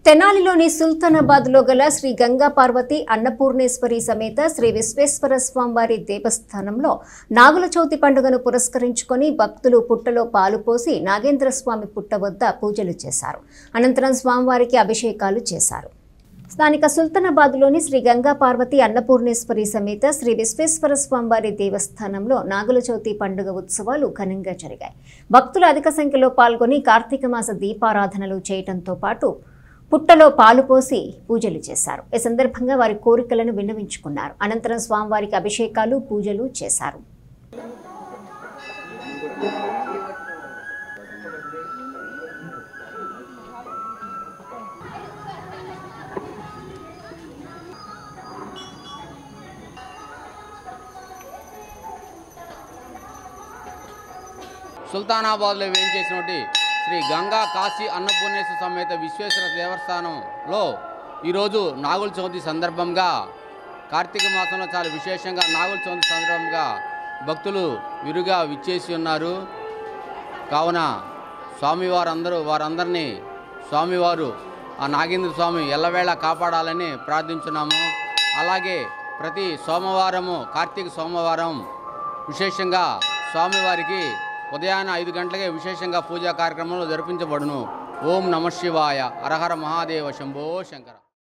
తెనాలిలోని సుల్తానాబాద్లో గల శ్రీ గంగా పార్వతి అన్నపూర్ణేశ్వరి సమేత శ్రీ విశ్వేశ్వర స్వామివారి దేవస్థానంలో నాగుల చవితి పండుగను పురస్కరించుకొని భక్తులు పుట్టలో పాలు పోసి నాగేంద్ర స్వామి పుట్ట వద్ద పూజలు చేశారు. అనంతరం స్వామివారికి అభిషేకాలు చేశారు. స్థానిక సుల్తానాబాద్లోని శ్రీ గంగా పార్వతి అన్నపూర్ణేశ్వరి సమేత శ్రీ విశ్వేశ్వర స్వామివారి దేవస్థానంలో నాగుల చవితి పండుగ ఉత్సవాలు ఘనంగా జరిగాయి. భక్తులు అధిక సంఖ్యలో పాల్గొని కార్తీక మాస దీపారాధనలు చేయడంతో పాటు పుట్టలో పాలు పోసి పూజలు చేశారు. ఈ సందర్భంగా వారి కోరికలను విన్నవించుకున్నారు. అనంతరం స్వామివారికి అభిషేకాలు పూజలు చేశారు. సుల్తానాబాద్లో వేయించేసినటువంటి శ్రీ గంగా కాశీ అన్నపూర్ణేశ్వర సమేత విశ్వేశ్వర దేవస్థానంలో ఈరోజు నాగుల చవితి సందర్భంగా కార్తీక మాసంలో చాలా విశేషంగా నాగుల చవితి సందర్భంగా భక్తులు విరుగా విచ్చేసి ఉన్నారు. కావున వారందరినీ స్వామివారు ఆ నాగేంద్ర స్వామి ఎల్లవేళ కాపాడాలని ప్రార్థించున్నాము. అలాగే ప్రతి సోమవారము కార్తీక సోమవారం విశేషంగా స్వామివారికి ఉదయాన్నే 5 గంటలకే విశేషంగా పూజా కార్యక్రమాలు జరిపించబడును. ఓం నమః శివాయ, హర హర మహాదేవ, శంభో శంకర.